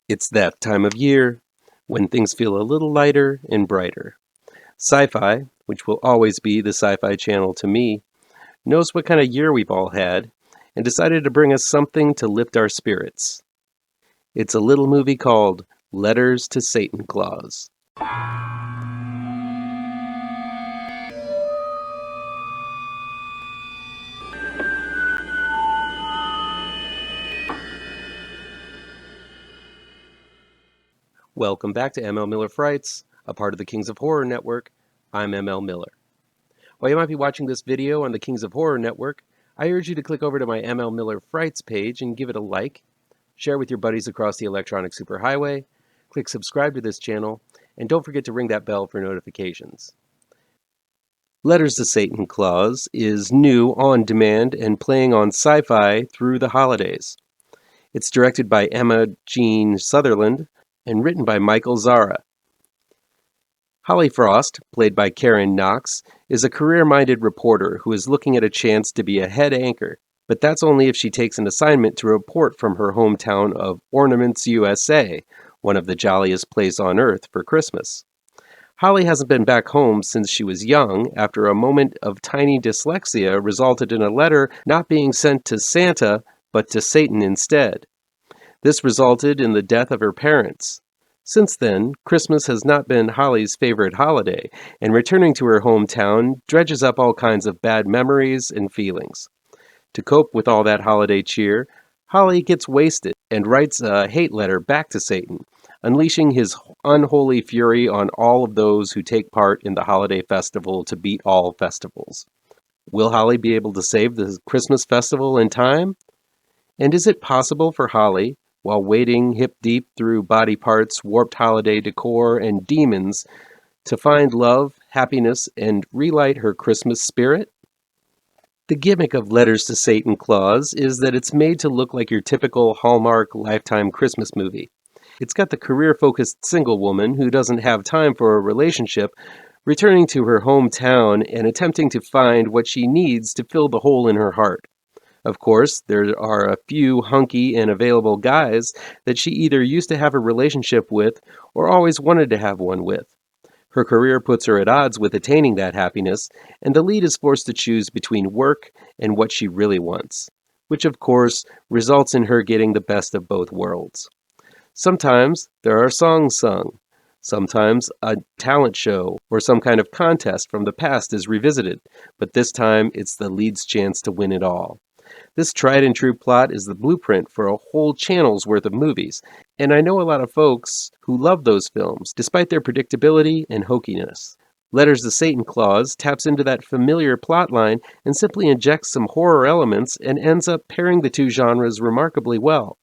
It's that time of year when things feel a little lighter and brighter. Sci-Fi, which will always be the Sci-Fi Channel to me, knows what kind of year we've all had and decided to bring us something to lift our spirits. It's a little movie called Letters to Satan Claus. Welcome back to ML Miller Frights, a part of the Kings of Horror Network. I'm ML Miller. While you might be watching this video on the Kings of Horror Network, I urge you to click over to my ML Miller Frights page and give it a like, share with your buddies across the electronic superhighway, click subscribe to this channel, and don't forget to ring that bell for notifications. Letters to Satan Claus is new, on demand, and playing on Sci-Fi through the holidays. It's directed by Emma Jean Sutherland and written by Michael Zara. Holly Frost, played by Karen Knox, is a career-minded reporter who is looking at a chance to be a head anchor, but that's only if she takes an assignment to report from her hometown of Ornaments, USA, one of the jolliest places on earth for Christmas. Holly hasn't been back home since she was young after a moment of tiny dyslexia resulted in a letter not being sent to Santa, but to Satan instead. This resulted in the death of her parents. Since then, Christmas has not been Holly's favorite holiday, and returning to her hometown dredges up all kinds of bad memories and feelings. To cope with all that holiday cheer, Holly gets wasted and writes a hate letter back to Satan, unleashing his unholy fury on all of those who take part in the holiday festival to beat all festivals. Will Holly be able to save the Christmas festival in time? And is it possible for Holly, while wading hip-deep through body parts, warped holiday decor, and demons, to find love, happiness, and relight her Christmas spirit? The gimmick of Letters to Satan Claus is that it's made to look like your typical Hallmark Lifetime Christmas movie. It's got the career-focused single woman who doesn't have time for a relationship returning to her hometown and attempting to find what she needs to fill the hole in her heart. Of course, there are a few hunky and available guys that she either used to have a relationship with or always wanted to have one with. Her career puts her at odds with attaining that happiness, and the lead is forced to choose between work and what she really wants, which of course results in her getting the best of both worlds. Sometimes there are songs sung. Sometimes a talent show or some kind of contest from the past is revisited, but this time it's the lead's chance to win it all. This tried and true plot is the blueprint for a whole channel's worth of movies, and I know a lot of folks who love those films, despite their predictability and hokiness. Letters to Satan Claus taps into that familiar plotline and simply injects some horror elements and ends up pairing the two genres remarkably well.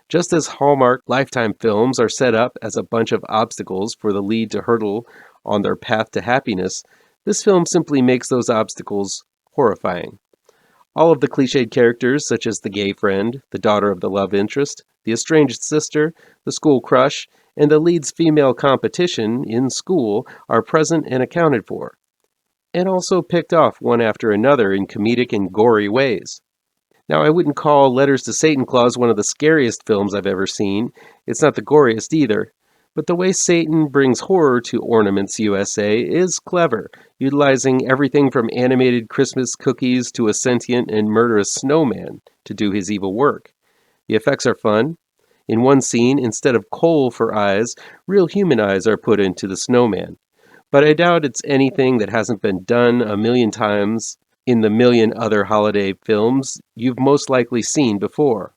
Just as Hallmark Lifetime films are set up as a bunch of obstacles for the lead to hurdle on their path to happiness, this film simply makes those obstacles horrifying. All of the cliched characters, such as the gay friend, the daughter of the love interest, the estranged sister, the school crush, and the lead's female competition in school, are present and accounted for, and also picked off one after another in comedic and gory ways. Now, I wouldn't call Letters to Satan Claus one of the scariest films I've ever seen. It's not the goriest either. But the way Satan brings horror to Ornaments USA is clever, utilizing everything from animated Christmas cookies to a sentient and murderous snowman to do his evil work. The effects are fun. In one scene, instead of coal for eyes, real human eyes are put into the snowman. But I doubt it's anything that hasn't been done a million times in the million other holiday films you've most likely seen before.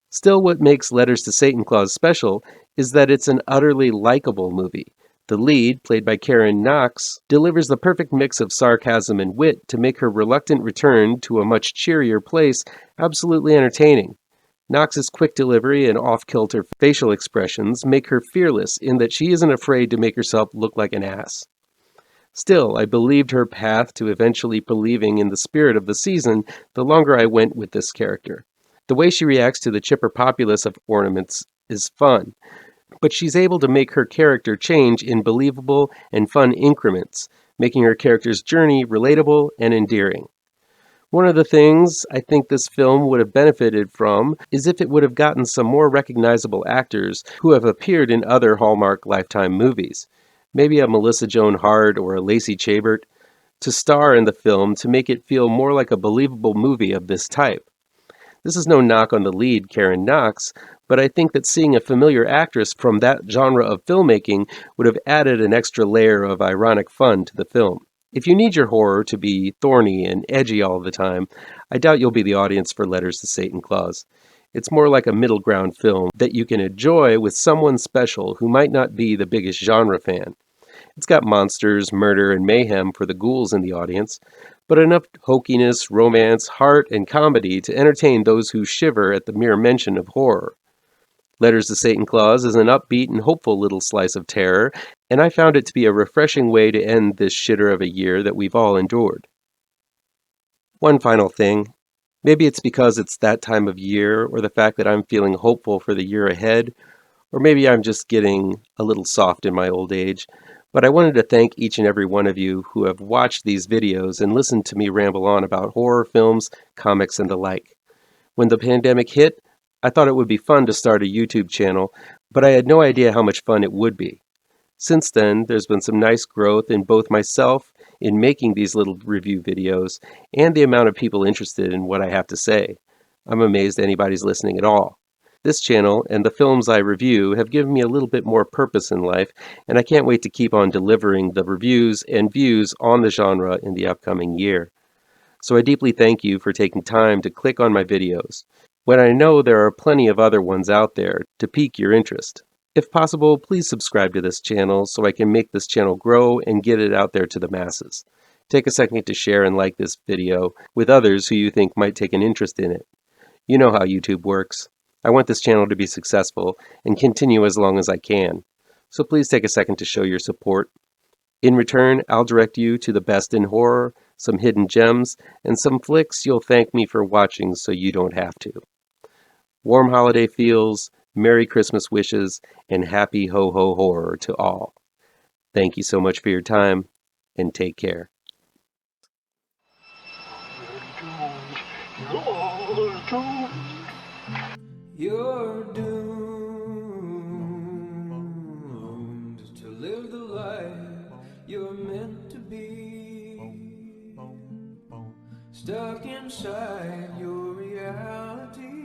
Still, what makes Letters to Satan Claus special is that it's an utterly likable movie. The lead, played by Karen Knox, delivers the perfect mix of sarcasm and wit to make her reluctant return to a much cheerier place absolutely entertaining. Knox's quick delivery and off-kilter facial expressions make her fearless in that she isn't afraid to make herself look like an ass. Still, I believed her path to eventually believing in the spirit of the season the longer I went with this character. The way she reacts to the chipper populace of Ornaments is fun, but she's able to make her character change in believable and fun increments, making her character's journey relatable and endearing. One of the things I think this film would have benefited from is if it would have gotten some more recognizable actors who have appeared in other Hallmark Lifetime movies. Maybe a Melissa Joan Hart or a Lacey Chabert to star in the film to make it feel more like a believable movie of this type. This is no knock on the lead, Karen Knox, but I think that seeing a familiar actress from that genre of filmmaking would have added an extra layer of ironic fun to the film. If you need your horror to be thorny and edgy all the time, I doubt you'll be the audience for Letters to Satan Claus. It's more like a middle ground film that you can enjoy with someone special who might not be the biggest genre fan. It's got monsters, murder, and mayhem for the ghouls in the audience, but enough hokiness, romance, heart, and comedy to entertain those who shiver at the mere mention of horror. Letters to Satan Claus is an upbeat and hopeful little slice of terror, and I found it to be a refreshing way to end this shitter of a year that we've all endured. One final thing. Maybe it's because it's that time of year, or the fact that I'm feeling hopeful for the year ahead, or maybe I'm just getting a little soft in my old age. But I wanted to thank each and every one of you who have watched these videos and listened to me ramble on about horror films, comics, and the like. When the pandemic hit, I thought it would be fun to start a YouTube channel, but I had no idea how much fun it would be. Since then, there's been some nice growth in both myself in making these little review videos and the amount of people interested in what I have to say. I'm amazed anybody's listening at all. This channel and the films I review have given me a little bit more purpose in life, and I can't wait to keep on delivering the reviews and views on the genre in the upcoming year. So I deeply thank you for taking time to click on my videos, when I know there are plenty of other ones out there to pique your interest. If possible, please subscribe to this channel so I can make this channel grow and get it out there to the masses. Take a second to share and like this video with others who you think might take an interest in it. You know how YouTube works. I want this channel to be successful and continue as long as I can. So please take a second to show your support. In return, I'll direct you to the best in horror, some hidden gems, and some flicks you'll thank me for watching so you don't have to. Warm holiday feels, Merry Christmas wishes, and happy ho-ho horror to all. Thank you so much for your time, and take care. You're doomed to live the life you're meant to be, stuck inside your reality.